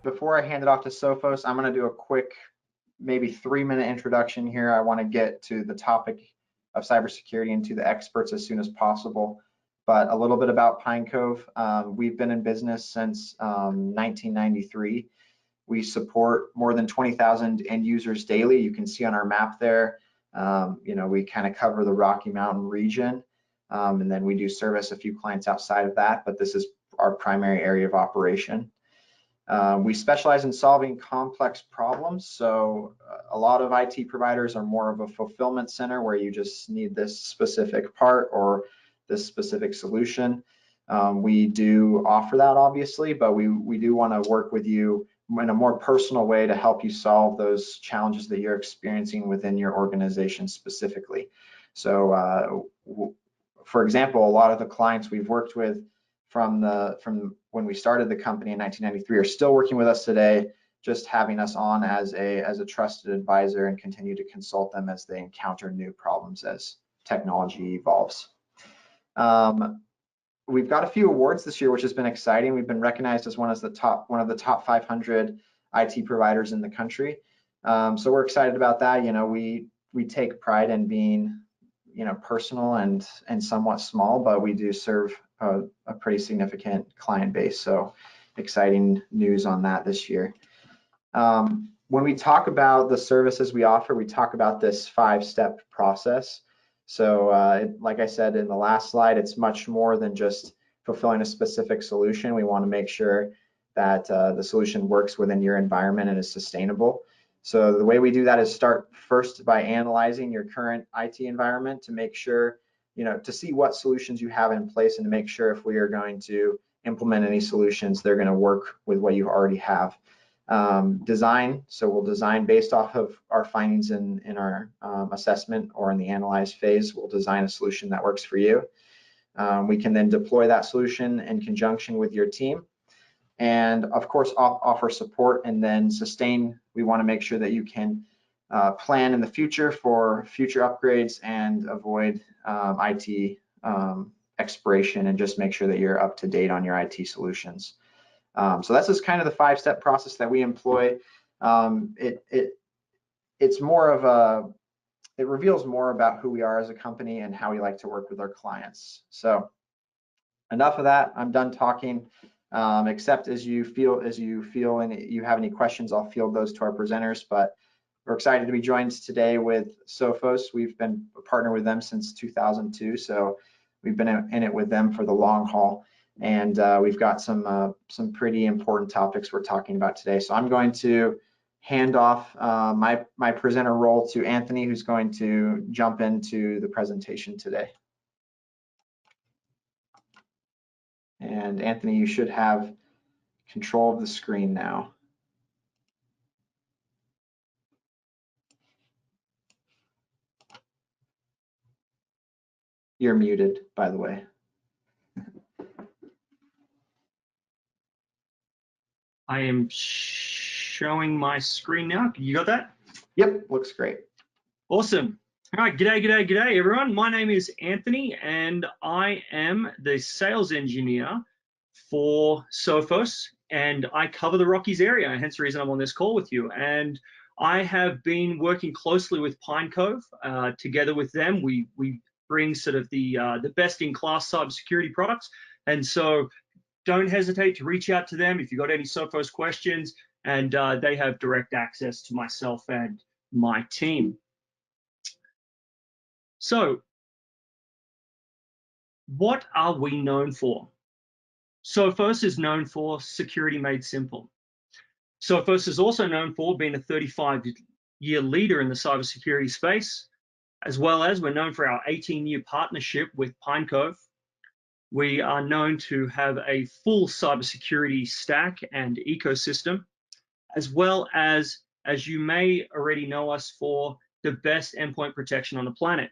before I hand it off to Sophos, I'm going to do a quick, maybe 3-minute introduction here. I want to get to the topic of cybersecurity and to the experts as soon as possible. But a little bit about Pine Cove. We've been in business since 1993. We support more than 20,000 end users daily. You can see on our map there, we kind of cover the Rocky Mountain region, and then we do service a few clients outside of that, but this is our primary area of operation. We specialize in solving complex problems. So a lot of IT providers are more of a fulfillment center where you just need this specific part or this specific solution. We do offer that, obviously, but we do want to work with you in a more personal way to help you solve those challenges that you're experiencing within your organization specifically. So for example, a lot of the clients we've worked with from when we started the company in 1993 are still working with us today, just having us on as a trusted advisor and continue to consult them as they encounter new problems as technology evolves. We've got a few awards this year, which has been exciting. We've been recognized as one of the top 500 IT providers in the country. So we're excited about that. We take pride in being, personal and somewhat small, but we do serve a pretty significant client base. So exciting news on that this year. When we talk about the services we offer, we talk about this 5-step process. So like I said in the last slide, it's much more than just fulfilling a specific solution. We want to make sure that the solution works within your environment and is sustainable. So the way we do that is start first by analyzing your current IT environment to make sure, to see what solutions you have in place and to make sure if we are going to implement any solutions, they're going to work with what you already have. Design, so we'll design based off of our findings in our assessment or in the analyze phase. We'll design a solution that works for you. We can then deploy that solution in conjunction with your team, and of course offer support and then sustain. We want to make sure that you can plan in the future for future upgrades and avoid IT expiration, and just make sure that you're up to date on your IT solutions. So that's just kind of the 5-step process that we employ. It's more of it reveals more about who we are as a company and how we like to work with our clients. So enough of that. I'm done talking. Except as you feel and you have any questions, I'll field those to our presenters. But we're excited to be joined today with Sophos. We've been a partner with them since 2002, so we've been in it with them for the long haul. And we've got some pretty important topics we're talking about today. So I'm going to hand off my presenter role to Anthony, who's going to jump into the presentation today. And Anthony, you should have control of the screen now. You're muted, by the way. I am showing my screen now. You got that? Yep, looks great. Awesome. All right, g'day everyone. My name is Anthony and I am the sales engineer for Sophos, and I cover the Rockies area, hence the reason I'm on this call with you. And I have been working closely with Pine Cove. Together with them, we bring sort of the best-in-class cybersecurity products, and so don't hesitate to reach out to them if you've got any Sophos questions, and they have direct access to myself and my team. So, what are we known for? Sophos is known for security made simple. Sophos is also known for being a 35-year leader in the cybersecurity space, as well as we're known for our 18-year partnership with Pine Cove. We are known to have a full cybersecurity stack and ecosystem, as well as you may already know us for the best endpoint protection on the planet.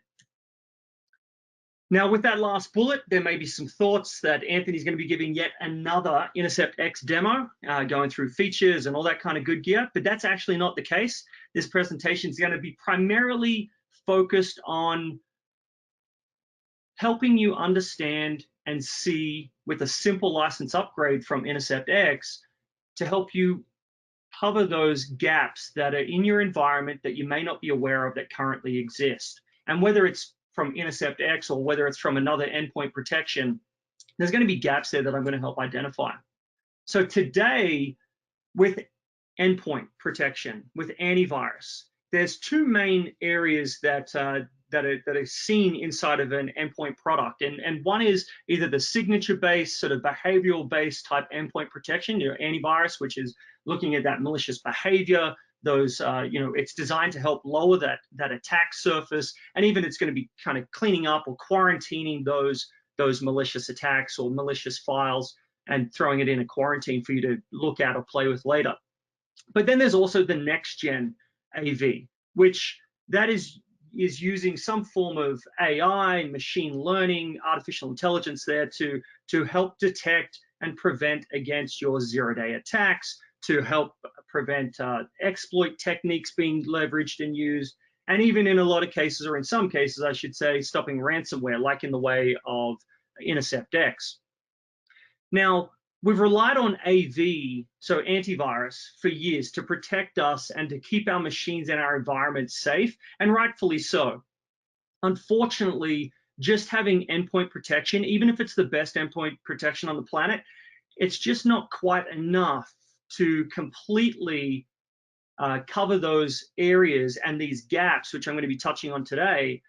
Now, with that last bullet, there may be some thoughts that Anthony's going to be giving yet another Intercept X demo, going through features and all that kind of good gear, but that's actually not the case. This presentation is going to be primarily focused on helping you understand and see with a simple license upgrade from Intercept X to help you cover those gaps that are in your environment that you may not be aware of that currently exist. And whether it's from Intercept X or whether it's from another endpoint protection, there's going to be gaps there that I'm going to help identify. So today, with endpoint protection, with antivirus, there's two main areas that are seen inside of an endpoint product. And one is either the signature-based, sort of behavioral-based type endpoint protection, antivirus, which is looking at that malicious behavior. Those, it's designed to help lower that attack surface, and even it's going to be kind of cleaning up or quarantining those malicious attacks or malicious files and throwing it in a quarantine for you to look at or play with later. But then there's also the next gen AV, which that is using some form of AI, machine learning, artificial intelligence there to help detect and prevent against your zero-day attacks, to help prevent exploit techniques being leveraged and used, and even in a lot of cases, or in some cases, I should say, stopping ransomware, like in the way of Intercept X. Now, we've relied on AV, so antivirus, for years to protect us and to keep our machines and our environment safe, and rightfully so. Unfortunately, just having endpoint protection, even if it's the best endpoint protection on the planet, it's just not quite enough to completely cover those areas and these gaps, which I'm going to be touching on today,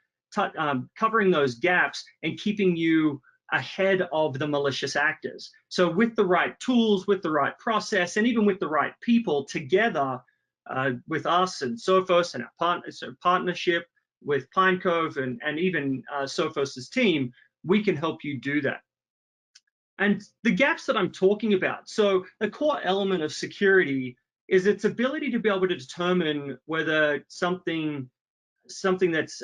covering those gaps and keeping you ahead of the malicious actors. So with the right tools, with the right process, and even with the right people together, with us and Sophos and our partnership with Pine Cove and even Sophos's team, we can help you do that. And the gaps that I'm talking about, so the core element of security is its ability to be able to determine whether something that's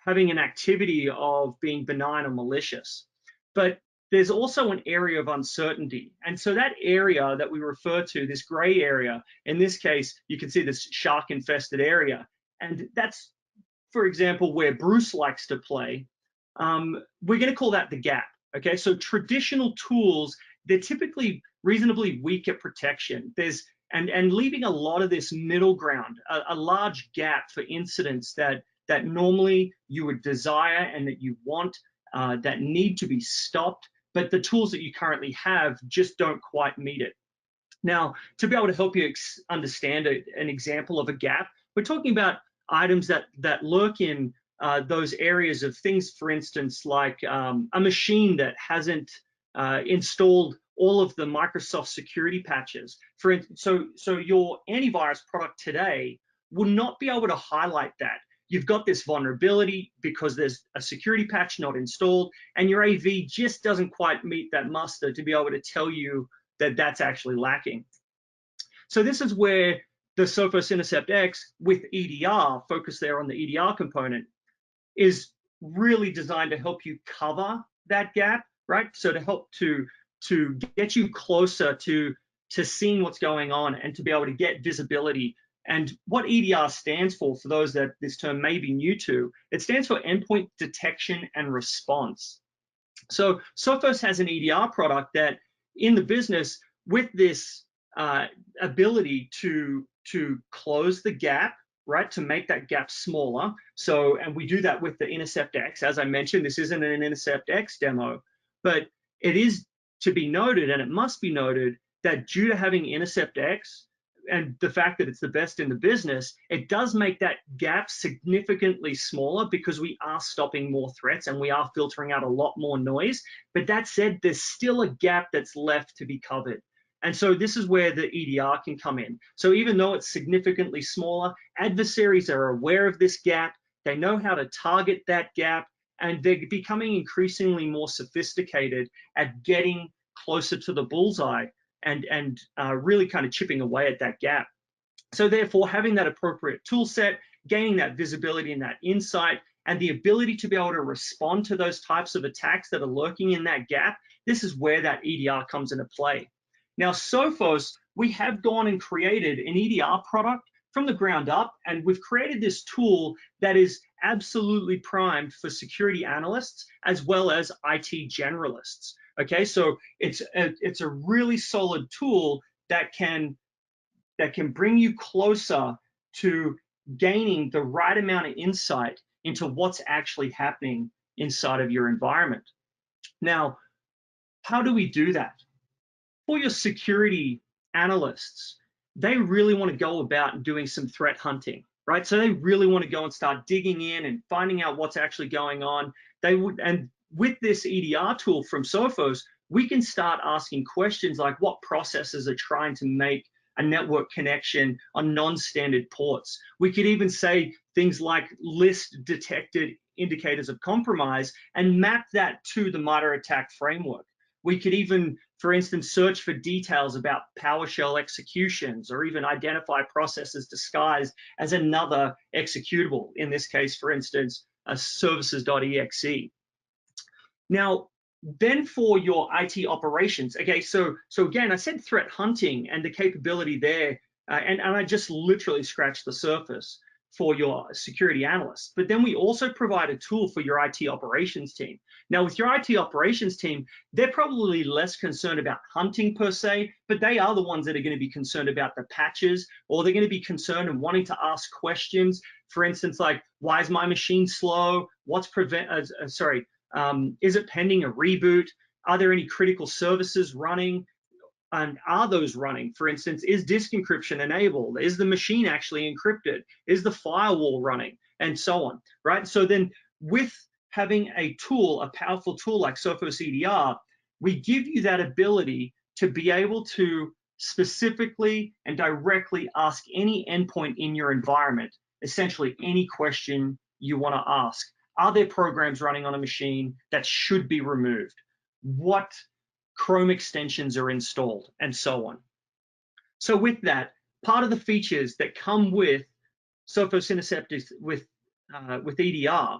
having an activity of being benign or malicious. But there's also an area of uncertainty. And so that area that we refer to, this gray area, in this case, you can see this shark-infested area. And that's, for example, where Bruce likes to play. We're going to call that the gap. Okay, so traditional tools, they're typically reasonably weak at protection. And leaving a lot of this middle ground, a large gap for incidents that normally you would desire and that you want, that need to be stopped, but the tools that you currently have just don't quite meet it. Now, to be able to help you understand an example of a gap, we're talking about items that lurk in those areas of things, for instance, like a machine that hasn't installed all of the Microsoft security patches. So your antivirus product today will not be able to highlight that. You've got this vulnerability because there's a security patch not installed, and your AV just doesn't quite meet that muster to be able to tell you that that's actually lacking. So this is where the Sophos Intercept X with EDR, focus there on the EDR component, is really designed to help you cover that gap, right? So to help to get you closer to seeing what's going on and to be able to get visibility. And what EDR stands for those that this term may be new to, it stands for Endpoint Detection and Response. So Sophos has an EDR product that in the business with this ability to close the gap, right, to make that gap smaller. So, and we do that with the Intercept X. As I mentioned, this isn't an Intercept X demo, but it is to be noted, and it must be noted, that due to having Intercept X and the fact that it's the best in the business, it does make that gap significantly smaller because we are stopping more threats and we are filtering out a lot more noise. But that said, there's still a gap that's left to be covered. And so this is where the EDR can come in. So even though it's significantly smaller, adversaries are aware of this gap, they know how to target that gap, and they're becoming increasingly more sophisticated at getting closer to the bullseye and really kind of chipping away at that gap. So therefore, having that appropriate tool set, gaining that visibility and that insight, and the ability to be able to respond to those types of attacks that are lurking in that gap, this is where that EDR comes into play. Now, Sophos, we have gone and created an EDR product from the ground up, and we've created this tool that is absolutely primed for security analysts as well as IT generalists. Okay, so it's a really solid tool that can that can bring you closer to gaining the right amount of insight into what's actually happening inside of your environment. Now, how do we do that? For your security analysts, they really want to go about doing some threat hunting, right? So they really want to go and start digging in and finding out what's actually going on. And with this EDR tool from Sophos, we can start asking questions like what processes are trying to make a network connection on non-standard ports. We could even say things like list detected indicators of compromise and map that to the MITRE ATT&CK framework. We could even, for instance, search for details about PowerShell executions or even identify processes disguised as another executable. In this case, for instance, a services.exe. Now, then for your IT operations, okay, so again, I said threat hunting and the capability there, and I just literally scratched the surface for your security analysts. But then we also provide a tool for your IT operations team. Now, with your IT operations team, they're probably less concerned about hunting per se, but they are the ones that are going to be concerned about the patches, or they're going to be concerned and wanting to ask questions. For instance, like, why is my machine slow? What's is it pending a reboot? Are there any critical services running? And are those running? For instance, is disk encryption enabled? Is the machine actually encrypted? Is the firewall running? And so on, right? So then with having a tool, a powerful tool like Sophos EDR, we give you that ability to be able to specifically and directly ask any endpoint in your environment, essentially any question you want to ask. Are there programs running on a machine that should be removed? What Chrome extensions are installed, and so on. So with that, part of the features that come with Sophos Intercept with EDR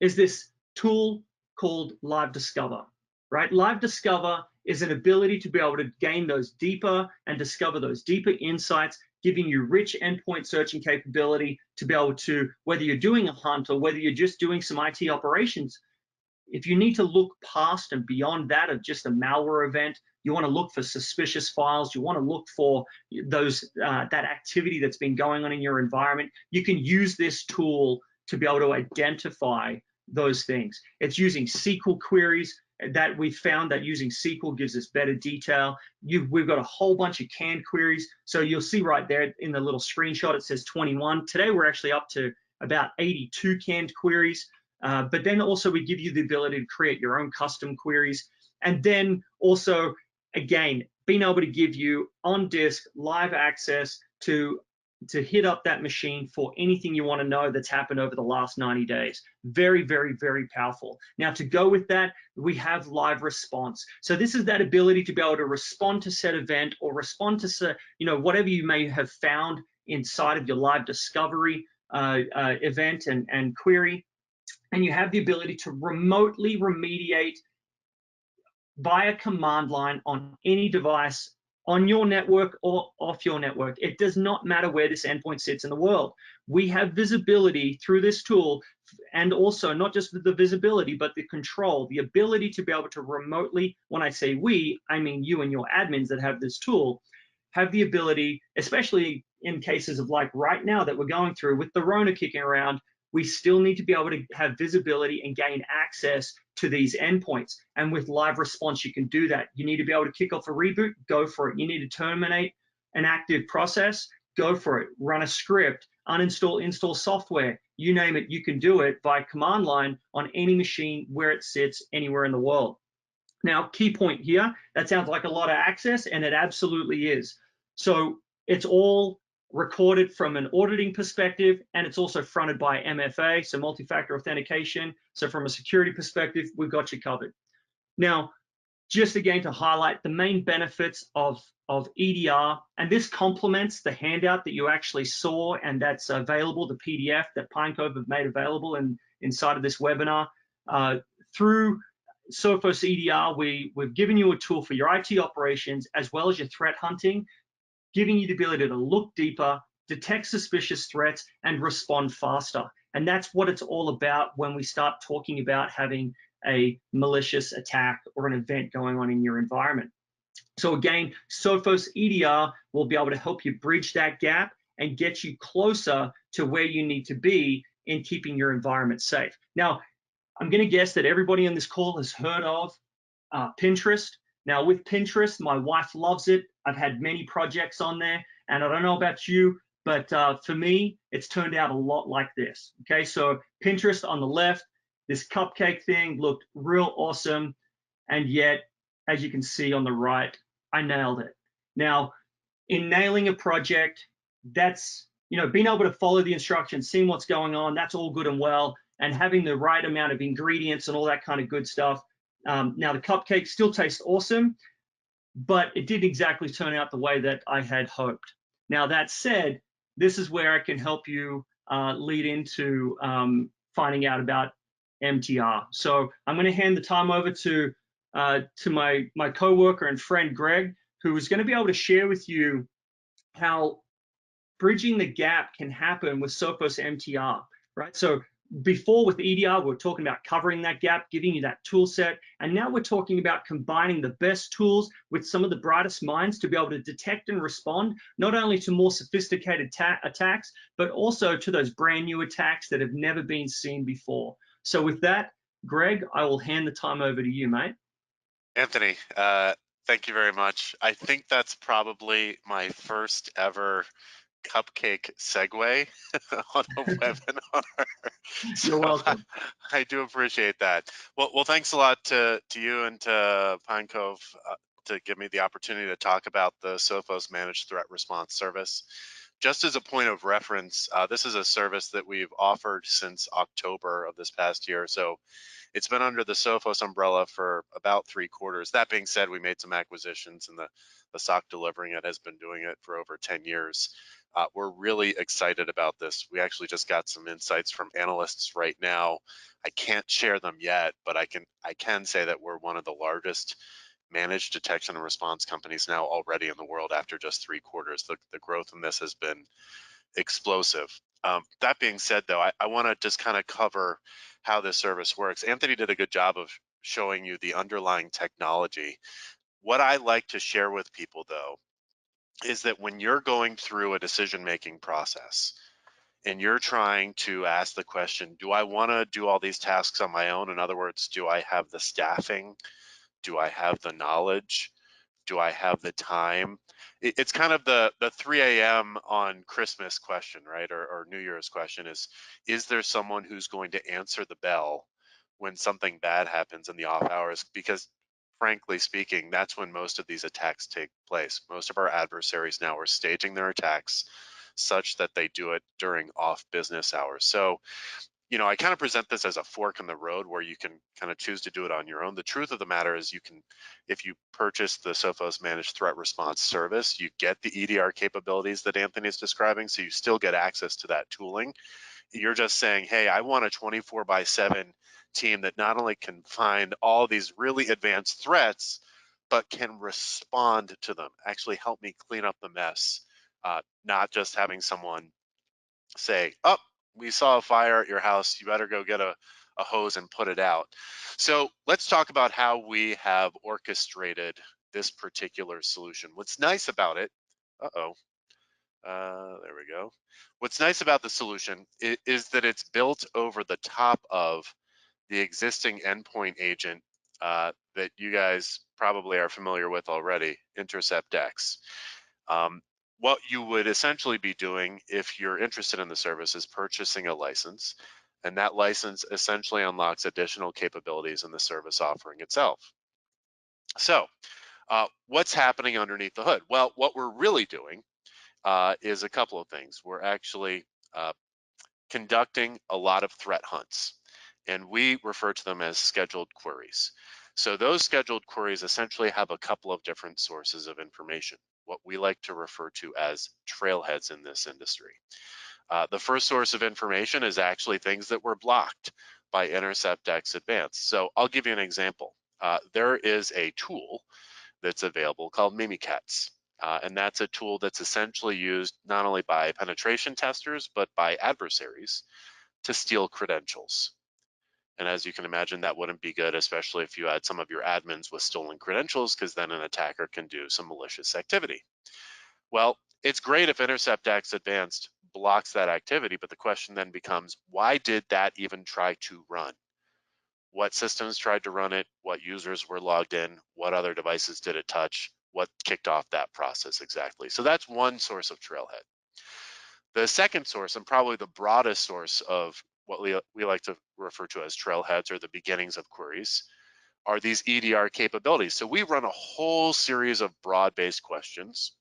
is this tool called Live Discover, right? Live Discover is an ability to be able to gain those deeper and discover those deeper insights, giving you rich endpoint searching capability to be able to, whether you're doing a hunt or whether you're just doing some IT operations, if you need to look past and beyond that of just a malware event, you want to look for suspicious files, you want to look for those that activity that's been going on in your environment, you can use this tool to be able to identify those things. It's using SQL queries that we found that using SQL gives us better detail. We've got a whole bunch of canned queries. So you'll see right there in the little screenshot, it says 21. Today, we're actually up to about 82 canned queries. But then also we give you the ability to create your own custom queries. And then also, again, being able to give you on disk live access to hit up that machine for anything you want to know that's happened over the last 90 days. Very, very, very powerful. Now, to go with that, we have live response. So this is that ability to be able to respond to said event or respond to whatever you may have found inside of your live discovery event and query. And you have the ability to remotely remediate via command line on any device on your network or off your network. It does not matter where this endpoint sits in the world. We have visibility through this tool, and also not just the visibility, but the control, the ability to be able to remotely, when I say we, I mean you and your admins that have this tool, have the ability, especially in cases of like right now that we're going through with the Rona kicking around, we still need to be able to have visibility and gain access to these endpoints. And with live response, you can do that. You need to be able to kick off a reboot, go for it. You need to terminate an active process, go for it. Run a script, uninstall, install software, you name it, you can do it by command line on any machine where it sits anywhere in the world. Now, key point here, that sounds like a lot of access, and it absolutely is. So it's all recorded from an auditing perspective, and it's also fronted by MFA, so multi-factor authentication. So from a security perspective, we've got you covered. Now, just again to highlight the main benefits of EDR, and this complements the handout that you actually saw, and that's available, the PDF that Pinecove have made available inside of this webinar. Through Sophos EDR, we've given you a tool for your IT operations as well as your threat hunting, giving you the ability to look deeper, detect suspicious threats, and respond faster. And that's what it's all about when we start talking about having a malicious attack or an event going on in your environment. So again, Sophos EDR will be able to help you bridge that gap and get you closer to where you need to be in keeping your environment safe. Now, I'm going to guess that everybody on this call has heard of Pinterest. Now, with Pinterest, my wife loves it. I've had many projects on there, and I don't know about you, but for me, it's turned out a lot like this. Okay, so Pinterest on the left, this cupcake thing looked real awesome, and yet, as you can see on the right, I nailed it. Now, in nailing a project, that's, being able to follow the instructions, seeing what's going on, that's all good and well, and having the right amount of ingredients and all that kind of good stuff. Now, the cupcake still tastes awesome, but it didn't exactly turn out the way that I had hoped. Now, that said, this is where I can help you lead into finding out about MTR. So I'm going to hand the time over to my coworker and friend Greg, who is going to be able to share with you how bridging the gap can happen with Sophos MTR, right? So before with EDR, we we're talking about covering that gap, giving you that tool set. And now we're talking about combining the best tools with some of the brightest minds to be able to detect and respond, not only to more sophisticated attacks, but also to those brand new attacks that have never been seen before. So with that, Greg, I will hand the time over to you, mate. Anthony, thank you very much. I think that's probably my first ever cupcake segue on a webinar. You're welcome. I do appreciate that. Well, thanks a lot to you and to Pine Cove to give me the opportunity to talk about the Sophos Managed Threat Response Service. Just as a point of reference, this is a service that we've offered since October of this past year. So it's been under the Sophos umbrella for about 3 quarters. That being said, we made some acquisitions, and the SOC delivering it has been doing it for over 10 years. We're really excited about this. We actually just got some insights from analysts right now. I can't share them yet, but I can say that we're one of the largest managed detection and response companies now already in the world after just 3 quarters. The growth in this has been explosive. That being said, though, I want to just kind of cover how this service works. Anthony did a good job of showing you the underlying technology. What I like to share with people, though, is that when you're going through a decision-making process and you're trying to ask the question, do I want to do all these tasks on my own? In other words, do I have the staffing? Do I have the knowledge? Do I have the time? It's kind of the 3 a.m. on Christmas question, right? Or New Year's question is there someone who's going to answer the bell when something bad happens in the off hours? Because frankly speaking, that's when most of these attacks take place. Most of our adversaries now are staging their attacks such that they do it during off business hours. So I kind of present this as a fork in the road where you can kind of choose to do it on your own. The truth of the matter is if you purchase the Sophos Managed Threat Response Service, you get the EDR capabilities that Anthony is describing, so you still get access to that tooling. You're just saying, hey, I want a 24/7 team that not only can find all these really advanced threats, but can respond to them, actually help me clean up the mess, not just having someone say, oh, we saw a fire at your house, you better go get a hose and put it out. So let's talk about how we have orchestrated this particular solution. What's nice about it, there we go. What's nice about the solution is that it's built over the top of the existing endpoint agent that you guys probably are familiar with already, InterceptX. What you would essentially be doing if you're interested in the service is purchasing a license, and that license essentially unlocks additional capabilities in the service offering itself. So what's happening underneath the hood? Well, what we're really doing is a couple of things. We're actually conducting a lot of threat hunts, and we refer to them as scheduled queries. So those scheduled queries essentially have a couple of different sources of information, what we like to refer to as trailheads in this industry. The first source of information is actually things that were blocked by InterceptX Advanced. So I'll give you an example. There is a tool that's available called Mimikatz. And that's a tool that's essentially used not only by penetration testers, but by adversaries to steal credentials. And as you can imagine, that wouldn't be good, especially if you had some of your admins with stolen credentials, because then an attacker can do some malicious activity. Well, it's great if InterceptX Advanced blocks that activity, but the question then becomes, why did that even try to run? What systems tried to run it? What users were logged in? What other devices did it touch? What kicked off that process exactly? So that's one source of trailhead. The second source, and probably the broadest source of what we like to refer to as trailheads, or the beginnings of queries, are these EDR capabilities. So we run a whole series of broad-based questions.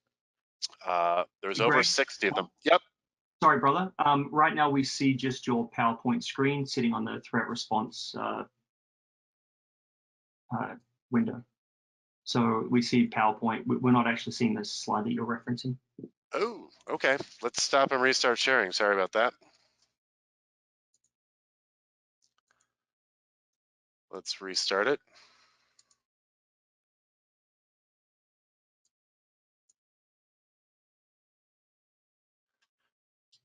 There's over Greg? 60 of them. Yep. Sorry, brother. Right now we see just your PowerPoint screen sitting on the threat response window. So we see PowerPoint. We're not actually seeing this slide that you're referencing. Oh, okay. Let's stop and restart sharing. Sorry about that. Let's restart it.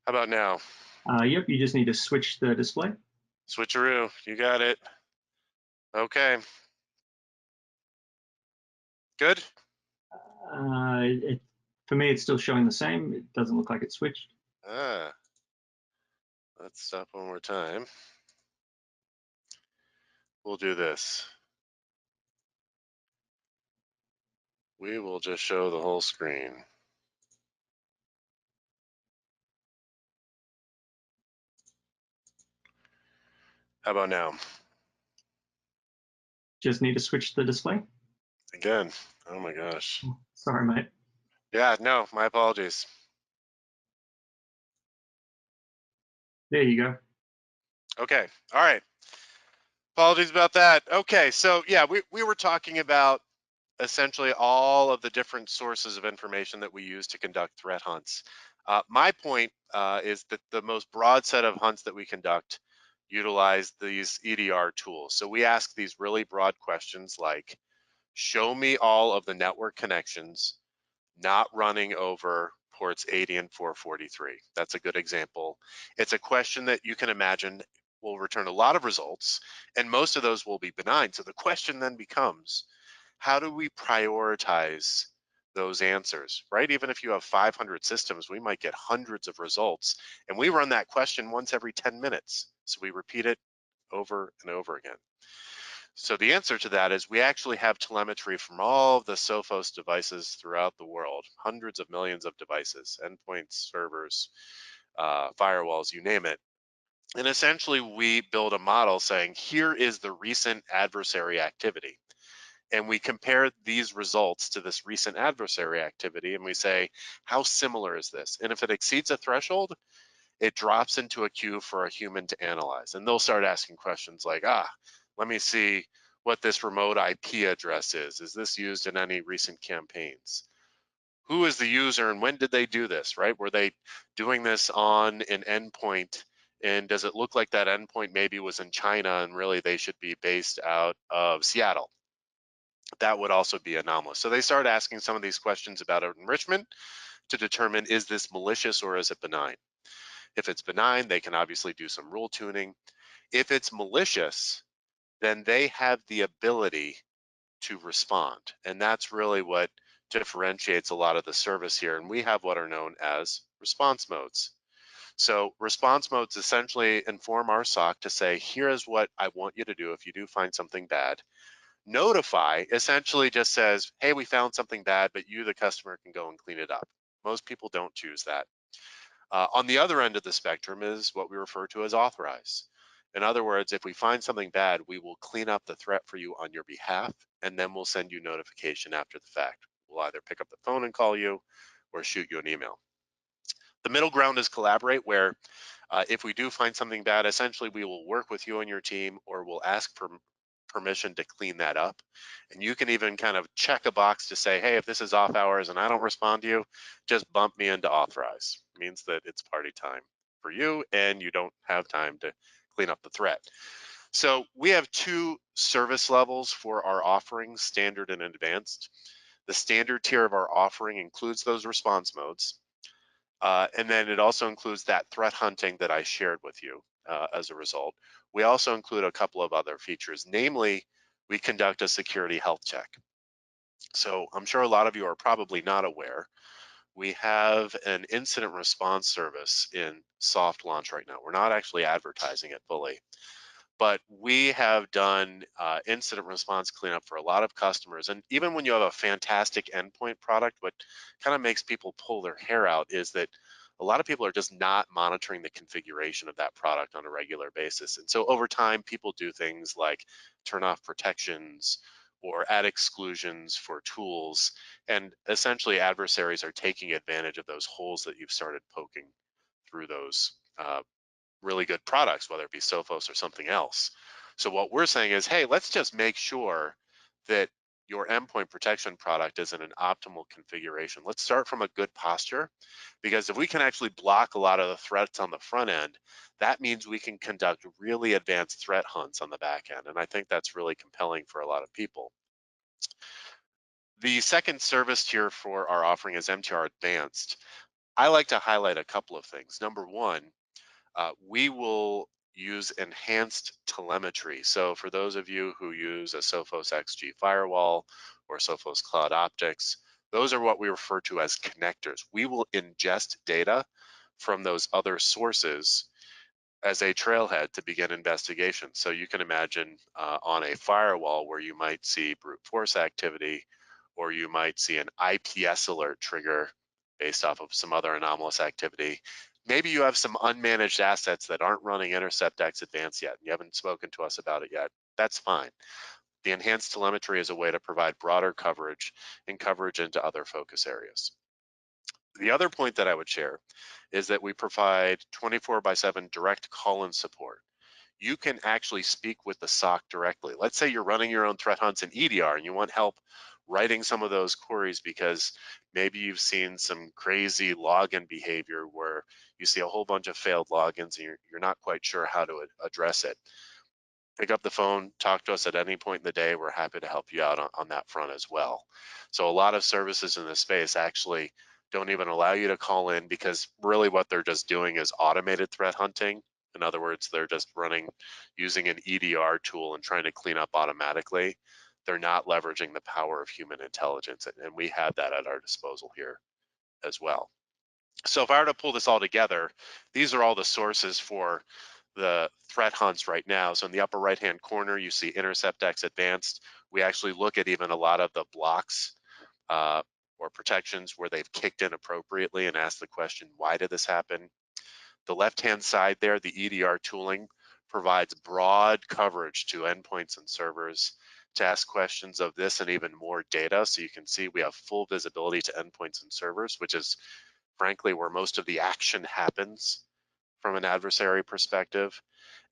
How about now? Yep, you just need to switch the display. Switcheroo, you got it. Okay. Good? For me, it's still showing the same. It doesn't look like it switched. Let's stop one more time. We'll do this. We will just show the whole screen. How about now? Just need to switch the display. Again. Oh my gosh. Sorry, mate. Yeah, no, my apologies. There you go. Okay, all right. Apologies about that. Okay, so yeah, we were talking about essentially all of the different sources of information that we use to conduct threat hunts. My point is that the most broad set of hunts that we conduct utilize these EDR tools. So we ask these really broad questions like, show me all of the network connections not running over ports 80 and 443. That's a good example. It's a question that you can imagine will return a lot of results, and most of those will be benign. So the question then becomes, how do we prioritize those answers, right? Even if you have 500 systems, we might get hundreds of results, and we run that question once every 10 minutes. So we repeat it over and over again. So the answer to that is we actually have telemetry from all of the Sophos devices throughout the world, hundreds of millions of devices, endpoints, servers, firewalls, you name it. And essentially we build a model saying, here is the recent adversary activity. And we compare these results to this recent adversary activity and we say, how similar is this? And if it exceeds a threshold, it drops into a queue for a human to analyze. And they'll start asking questions like, let me see what this remote IP address is. Is this used in any recent campaigns? Who is the user and when did they do this, right? Were they doing this on an endpoint? And does it look like that endpoint maybe was in China and really they should be based out of Seattle? That would also be anomalous. So they start asking some of these questions about enrichment to determine, is this malicious or is it benign? If it's benign, they can obviously do some rule tuning. If it's malicious, then they have the ability to respond. And that's really what differentiates a lot of the service here. And we have what are known as response modes. So response modes essentially inform our SOC to say, here's what I want you to do if you do find something bad. Notify essentially just says, hey, we found something bad, but you, the customer, can go and clean it up. Most people don't choose that. On the other end of the spectrum is what we refer to as authorize. In other words, if we find something bad, we will clean up the threat for you on your behalf, and then we'll send you notification after the fact. We'll either pick up the phone and call you or shoot you an email. The middle ground is collaborate, where if we do find something bad, essentially we will work with you and your team, or we'll ask for permission to clean that up. And you can even kind of check a box to say, hey, if this is off hours and I don't respond to you, just bump me into authorize. It means that it's party time for you and you don't have time to clean up the threat. So we have two service levels for our offerings, standard and advanced. The standard tier of our offering includes those response modes. And then it also includes that threat hunting that I shared with you as a result. we also include a couple of other features. Namely, we conduct a security health check. So I'm sure a lot of you are probably not aware. We have an incident response service in soft launch right now. We're not actually advertising it fully, but we have done incident response cleanup for a lot of customers. And even when you have a fantastic endpoint product, what kind of makes people pull their hair out is that a lot of people are just not monitoring the configuration of that product on a regular basis. And so over time, people do things like turn off protections or add exclusions for tools. And essentially adversaries are taking advantage of those holes that you've started poking through those really good products, whether it be Sophos or something else. So what we're saying is, hey, let's just make sure that your endpoint protection product is in an optimal configuration. Let's start from a good posture, because if we can actually block a lot of the threats on the front end, that means we can conduct really advanced threat hunts on the back end. And I think that's really compelling for a lot of people. The second service tier for our offering is MTR Advanced. I like to highlight a couple of things. Number one, we will use enhanced telemetry. So for those of you who use a Sophos XG firewall or Sophos Cloud Optics, those are what we refer to as connectors. We will ingest data from those other sources as a trailhead to begin investigation. So you can imagine on a firewall where you might see brute force activity, or you might see an IPS alert trigger based off of some other anomalous activity. Maybe you have some unmanaged assets that aren't running Intercept X Advanced yet. You haven't spoken to us about it yet. That's fine. The enhanced telemetry is a way to provide broader coverage and coverage into other focus areas. The other point that I would share is that we provide 24/7 direct call-in support. You can actually speak with the SOC directly. Let's say you're running your own threat hunts in EDR and you want help writing some of those queries because maybe you've seen some crazy login behavior where you see a whole bunch of failed logins and you're not quite sure how to address it. Pick up the phone, talk to us at any point in the day. We're happy to help you out on that front as well. So a lot of services in this space actually don't even allow you to call in, because really what they're just doing is automated threat hunting. In other words, they're just using an EDR tool and trying to clean up automatically. They're not leveraging the power of human intelligence, and we have that at our disposal here as well. So if I were to pull this all together, these are all the sources for the threat hunts right now. So in the upper right-hand corner, you see Intercept X Advanced. We actually look at even a lot of the blocks or protections where they've kicked in appropriately and ask the question, why did this happen? The left-hand side there, the EDR tooling provides broad coverage to endpoints and servers to ask questions of this and even more data. So you can see we have full visibility to endpoints and servers, which is frankly where most of the action happens from an adversary perspective.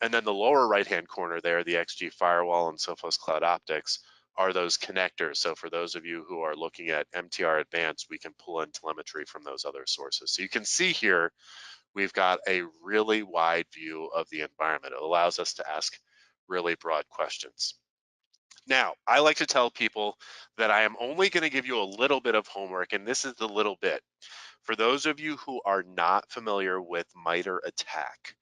And then the lower right-hand corner there, the XG Firewall and Sophos Cloud Optics, are those connectors. So for those of you who are looking at MTR Advanced, we can pull in telemetry from those other sources. So you can see here, we've got a really wide view of the environment. It allows us to ask really broad questions. Now, I like to tell people that I am only going to give you a little bit of homework, and this is the little bit. For those of you who are not familiar with MITRE ATT&CK,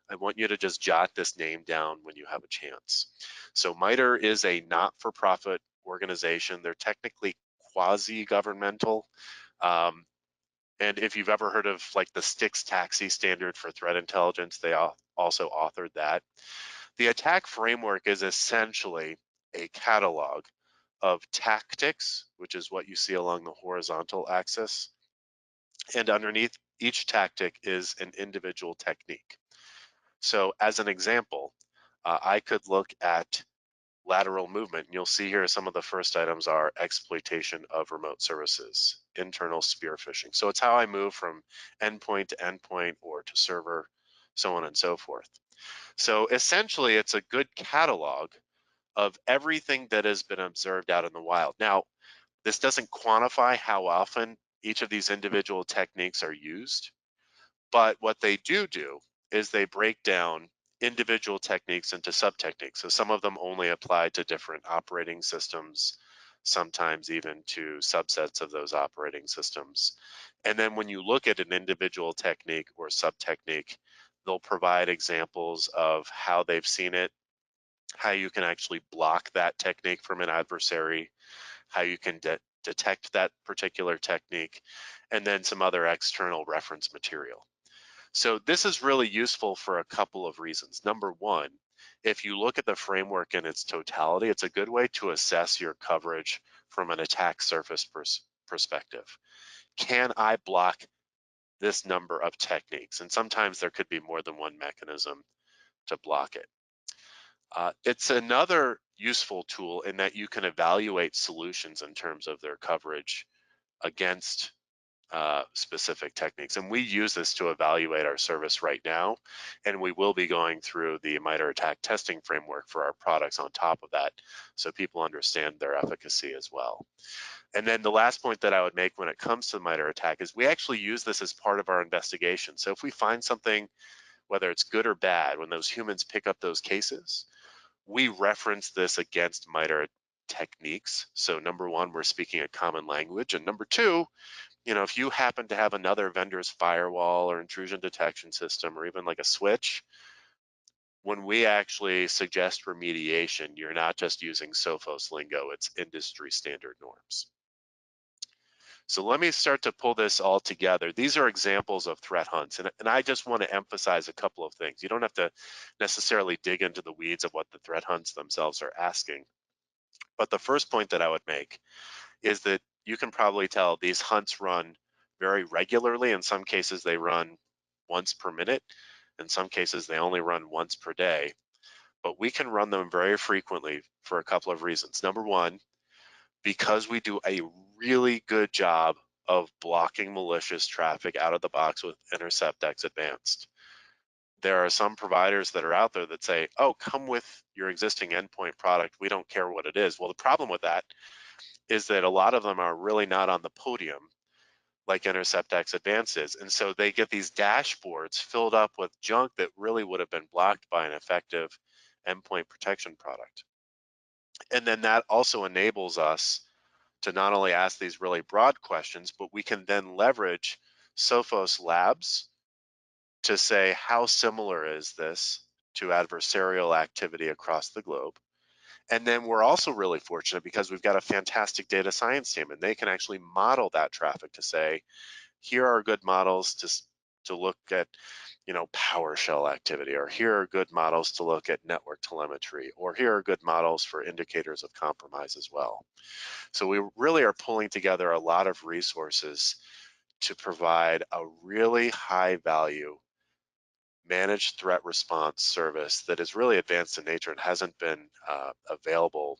I want you to just jot this name down when you have a chance. So MITRE is a not-for-profit organization. They're technically quasi-governmental. And if you've ever heard of like the STIX taxi standard for threat intelligence, they also authored that. The attack framework is essentially a catalog of tactics, which is what you see along the horizontal axis. And underneath each tactic is an individual technique. So as an example, I could look at lateral movement, and you'll see here some of the first items are exploitation of remote services, internal spear phishing. So it's how I move from endpoint to endpoint or to server, so on and so forth. So essentially, it's a good catalog of everything that has been observed out in the wild. Now, this doesn't quantify how often each of these individual techniques are used, but what they do is they break down individual techniques into sub-techniques. So some of them only apply to different operating systems, sometimes even to subsets of those operating systems. And then when you look at an individual technique or sub-technique, They'll provide examples of how they've seen it, how you can actually block that technique from an adversary, how you can detect that particular technique, and then some other external reference material. So this is really useful for a couple of reasons. Number one, if you look at the framework in its totality, it's a good way to assess your coverage from an attack surface perspective. Can I block this number of techniques? And sometimes there could be more than one mechanism to block it. It's another useful tool in that you can evaluate solutions in terms of their coverage against specific techniques. And we use this to evaluate our service right now. And we will be going through the MITRE ATT&CK testing framework for our products on top of that, so people understand their efficacy as well. And then the last point that I would make when it comes to MITRE ATT&CK is we actually use this as part of our investigation. So if we find something, whether it's good or bad, when those humans pick up those cases, we reference this against MITRE techniques. So number one, we're speaking a common language. And number two, if you happen to have another vendor's firewall or intrusion detection system or even like a switch, when we actually suggest remediation, you're not just using Sophos lingo, it's industry standard norms. So let me start to pull this all together. These are examples of threat hunts, and I just want to emphasize a couple of things. You don't have to necessarily dig into the weeds of what the threat hunts themselves are asking. But the first point that I would make is that you can probably tell these hunts run very regularly. In some cases, they run once per minute. In some cases, they only run once per day. But we can run them very frequently for a couple of reasons. Number one, because we do a really good job of blocking malicious traffic out of the box with InterceptX Advanced. There are some providers that are out there that say, oh, come with your existing endpoint product. We don't care what it is. Well, the problem with that is that a lot of them are really not on the podium like InterceptX Advanced is. And so they get these dashboards filled up with junk that really would have been blocked by an effective endpoint protection product. And then that also enables us to not only ask these really broad questions, but we can then leverage Sophos Labs to say, how similar is this to adversarial activity across the globe? And then we're also really fortunate because we've got a fantastic data science team, and they can actually model that traffic to say, here are good models to look at, PowerShell activity, or here are good models to look at network telemetry, or here are good models for indicators of compromise as well. So we really are pulling together a lot of resources to provide a really high value managed threat response service that is really advanced in nature and hasn't been available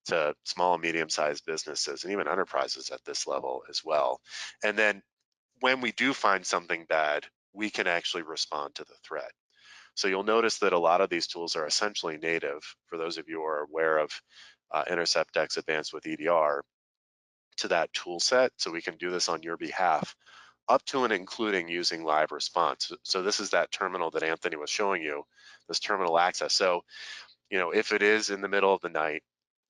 to small and medium-sized businesses and even enterprises at this level as well. And then when we do find something bad, we can actually respond to the threat. So you'll notice that a lot of these tools are essentially native. For those of you who are aware of InterceptX Advanced with EDR, to that tool set, so we can do this on your behalf, up to and including using live response. So this is that terminal that Anthony was showing you, this terminal access. So, if it is in the middle of the night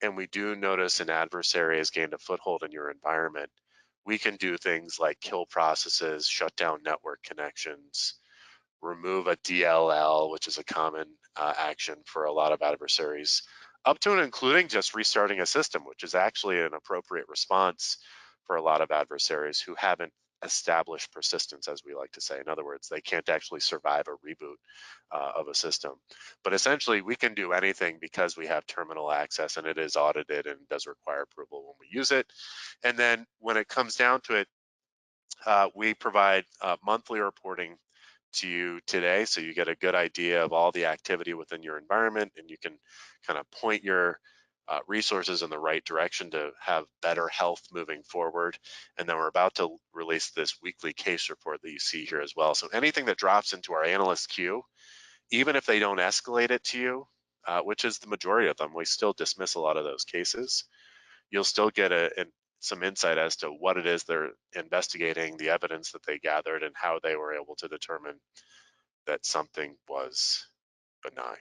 and we do notice an adversary has gained a foothold in your environment, we can do things like kill processes, shut down network connections, remove a DLL, which is a common action for a lot of adversaries, up to and including just restarting a system, which is actually an appropriate response for a lot of adversaries who haven't established persistence, as we like to say. In other words, they can't actually survive a reboot of a system. But essentially, we can do anything because we have terminal access, and it is audited and does require approval when we use it. And then when it comes down to it, we provide monthly reporting to you today, so you get a good idea of all the activity within your environment, and you can kind of point your resources in the right direction to have better health moving forward. And then we're about to release this weekly case report that you see here as well. So anything that drops into our analyst queue, even if they don't escalate it to you, which is the majority of them, we still dismiss a lot of those cases, you'll still get some insight as to what it is they're investigating, the evidence that they gathered, and how they were able to determine that something was benign.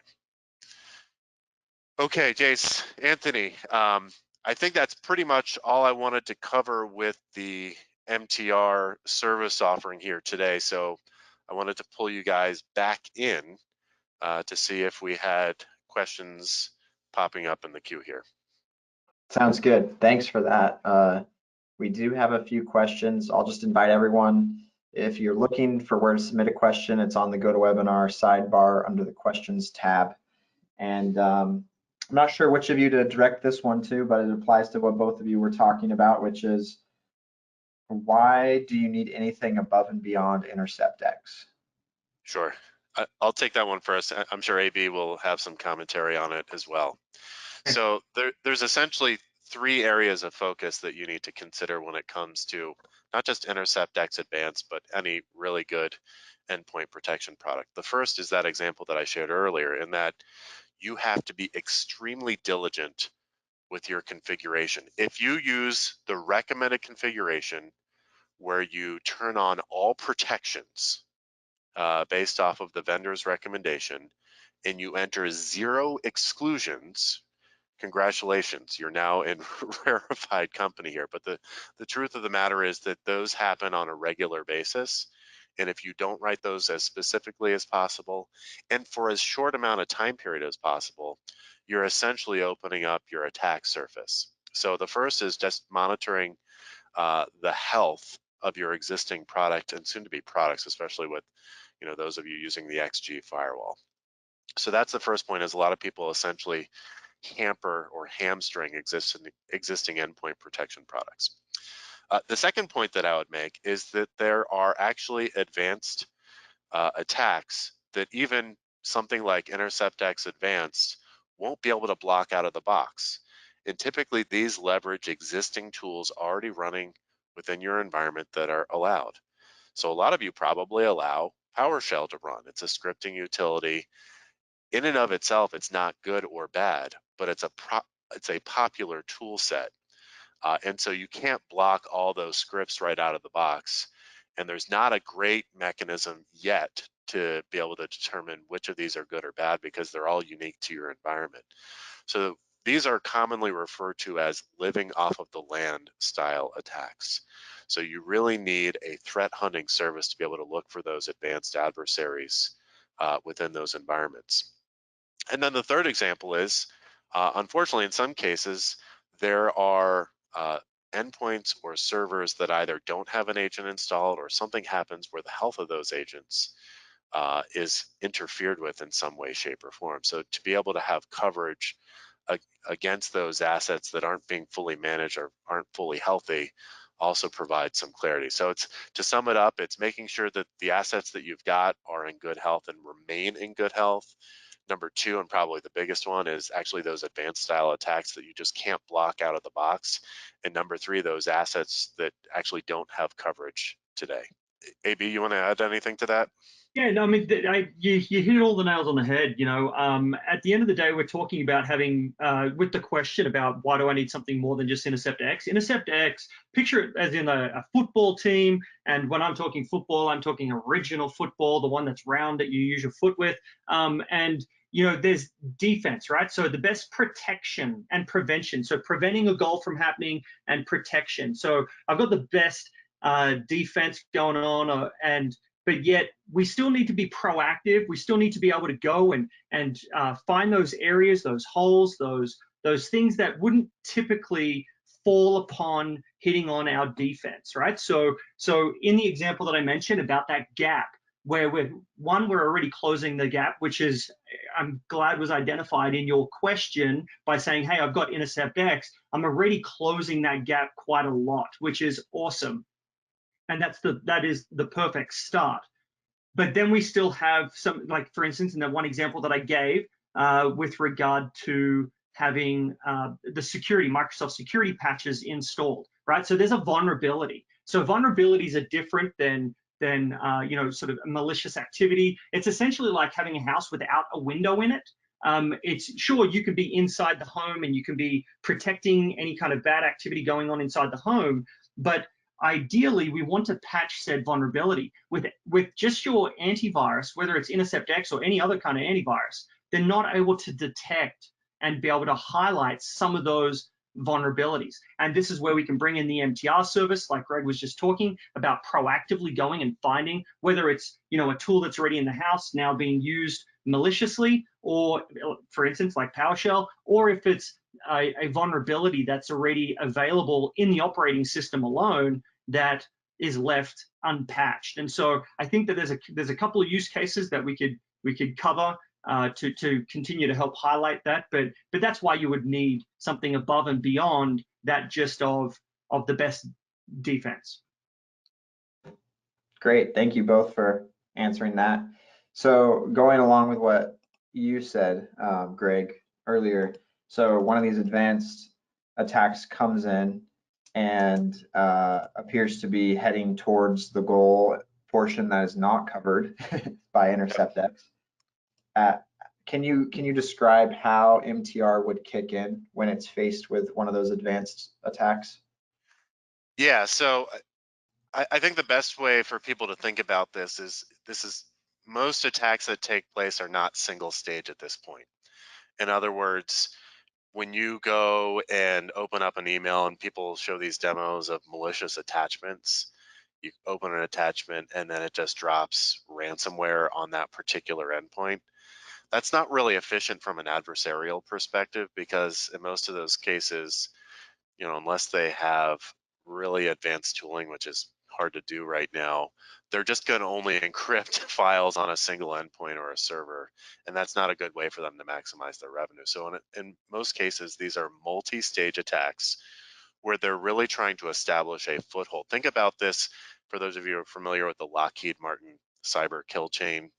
Okay, Jace, Anthony, I think that's pretty much all I wanted to cover with the MTR service offering here today. So I wanted to pull you guys back in to see if we had questions popping up in the queue here. Sounds good. Thanks for that. We do have a few questions. I'll just invite everyone. If you're looking for where to submit a question, it's on the GoToWebinar sidebar under the questions tab. And I'm not sure which of you to direct this one to, but it applies to what both of you were talking about, which is why do you need anything above and beyond InterceptX? Sure. I'll take that one first. I'm sure AB will have some commentary on it as well. So there's essentially 3 areas of focus that you need to consider when it comes to not just InterceptX Advanced, but any really good endpoint protection product. The first is that example that I shared earlier, in that you have to be extremely diligent with your configuration. If you use the recommended configuration where you turn on all protections based off of the vendor's recommendation, and you enter 0 exclusions, congratulations, you're now in rarefied company here. But the truth of the matter is that those happen on a regular basis. And if you don't write those as specifically as possible and for as short amount of time period as possible, you're essentially opening up your attack surface. So the first is just monitoring the health of your existing product and soon to be products, especially with those of you using the XG firewall. So that's the first point, is a lot of people essentially hamper or hamstring existing endpoint protection products. The second point that I would make is that there are actually advanced attacks that even something like InterceptX Advanced won't be able to block out of the box. And typically these leverage existing tools already running within your environment that are allowed. So a lot of you probably allow PowerShell to run. It's a scripting utility. In and of itself, it's not good or bad, but it's a popular tool set. And so you can't block all those scripts right out of the box. And there's not a great mechanism yet to be able to determine which of these are good or bad, because they're all unique to your environment. So these are commonly referred to as living off of the land style attacks. So you really need a threat hunting service to be able to look for those advanced adversaries within those environments. And then the third example is, unfortunately, in some cases, there are endpoints or servers that either don't have an agent installed, or something happens where the health of those agents is interfered with in some way, shape, or form. So to be able to have coverage against those assets that aren't being fully managed or aren't fully healthy also provides some clarity. So it's, to sum it up, it's making sure that the assets that you've got are in good health and remain in good health. Number 2, and probably the biggest one, is actually those advanced style attacks that you just can't block out of the box. And number 3, those assets that actually don't have coverage today. AB, you want to add anything to that? Yeah, no, I mean, you hit all the nails on the head. At the end of the day, we're talking about having, with the question about why do I need something more than just InterceptX? InterceptX, picture it as in a football team. And when I'm talking football, I'm talking original football, the one that's round that you use your foot with. And there's defense, right? So the best protection and prevention. So preventing a goal from happening and protection. So I've got the best defense going on, but yet we still need to be proactive. We still need to be able to go and find those areas, those holes, those things that wouldn't typically fall upon hitting on our defense, right? So in the example that I mentioned about that gap, where we're already closing the gap, which is, I'm glad was identified in your question by saying, hey, I've got InterceptX. I'm already closing that gap quite a lot, which is awesome. And that is the perfect start. But then we still have some, like for instance, in that one example that I gave with regard to having the Microsoft security patches installed, right? So there's a vulnerability. So vulnerabilities are different than sort of malicious activity. It's essentially like having a house without a window in it. It's sure you could be inside the home and you can be protecting any kind of bad activity going on inside the home, but ideally, we want to patch said vulnerability with just your antivirus, whether it's InterceptX or any other kind of antivirus. They're not able to detect and be able to highlight some of those vulnerabilities. And this is where we can bring in the MTR service, like Greg was just talking about, proactively going and finding whether it's, you know, a tool that's already in the house now being used maliciously, or for instance, like PowerShell, or if it's a vulnerability that's already available in the operating system alone that is left unpatched. And so I think that there's a couple of use cases that we could cover to continue to help highlight that, but that's why you would need something above and beyond that, just of the best defense. Great, thank you both for answering that. So going along with what you said, Greg, earlier, so one of these advanced attacks comes in and appears to be heading towards the goal portion that is not covered by InterceptX. Can you describe how MTR would kick in when it's faced with one of those advanced attacks? Yeah, so I think the best way for people to think about this is most attacks that take place are not single stage at this point. In other words, when you go and open up an email and people show these demos of malicious attachments, you open an attachment and then it just drops ransomware on that particular endpoint. That's not really efficient from an adversarial perspective, because in most of those cases, you know, unless they have really advanced tooling, which is hard to do right now, they're just going to only encrypt files on a single endpoint or a server, and that's not a good way for them to maximize their revenue. So in most cases, these are multi-stage attacks where they're really trying to establish a foothold. Think about this, for those of you who are familiar with the Lockheed Martin cyber kill chain,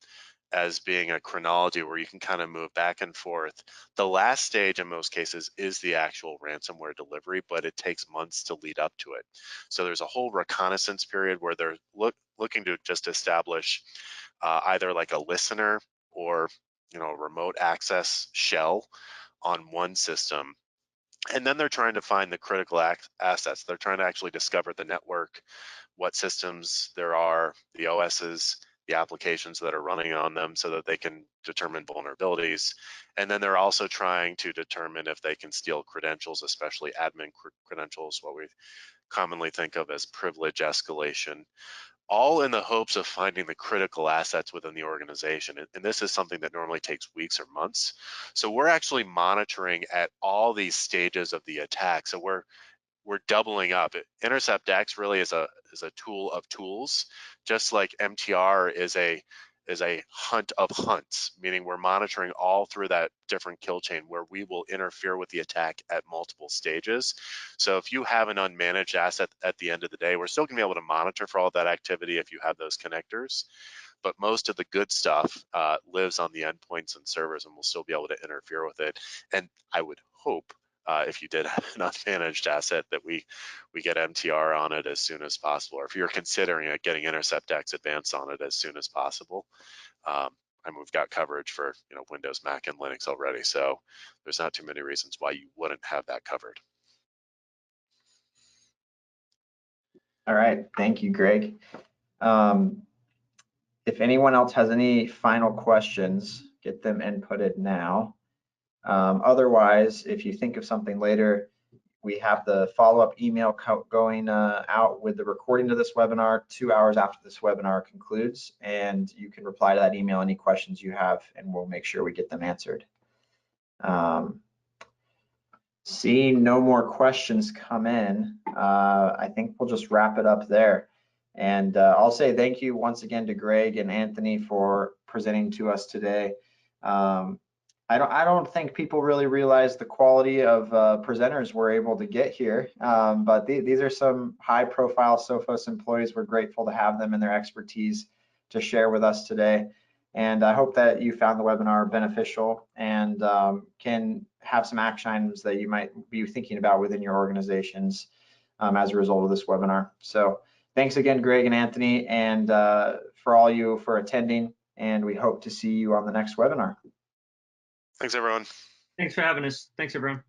as being a chronology where you can kind of move back and forth. The last stage in most cases is the actual ransomware delivery, but it takes months to lead up to it. So there's a whole reconnaissance period where they're looking to just establish either like a listener or, you know, a remote access shell on one system. And then they're trying to find the critical assets. They're trying to actually discover the network, what systems there are, the OSs, the applications that are running on them, so that they can determine vulnerabilities. And then they're also trying to determine if they can steal credentials, especially admin credentials, what we commonly think of as privilege escalation, all in the hopes of finding the critical assets within the organization. And this is something that normally takes weeks or months. So we're actually monitoring at all these stages of the attack. So we're doubling up. InterceptX really is a tool of tools, just like MTR is a hunt of hunts, meaning we're monitoring all through that different kill chain where we will interfere with the attack at multiple stages. So if you have an unmanaged asset at the end of the day, we're still gonna be able to monitor for all that activity if you have those connectors, but most of the good stuff lives on the endpoints and servers, and we'll still be able to interfere with it. And I would hope if you did have an unmanaged asset that we get MTR on it as soon as possible, or if you're considering it, getting InterceptX Advanced on it as soon as possible. And we've got coverage for, you know, Windows, Mac, and Linux already, so there's not too many reasons why you wouldn't have that covered. All right, thank you, Greg. If anyone else has any final questions, get them inputted now. Otherwise, if you think of something later, we have the follow-up email going out with the recording of this webinar 2 hours after this webinar concludes, and you can reply to that email any questions you have, and we'll make sure we get them answered. Seeing no more questions come in, I think we'll just wrap it up there. And I'll say thank you once again to Greg and Anthony for presenting to us today. I don't think people really realize the quality of presenters we're able to get here, but these are some high-profile Sophos employees. We're grateful to have them and their expertise to share with us today. And I hope that you found the webinar beneficial and can have some action items that you might be thinking about within your organizations as a result of this webinar. So thanks again, Greg and Anthony, and for all you for attending, and we hope to see you on the next webinar. Thanks, everyone. Thanks for having us. Thanks, everyone.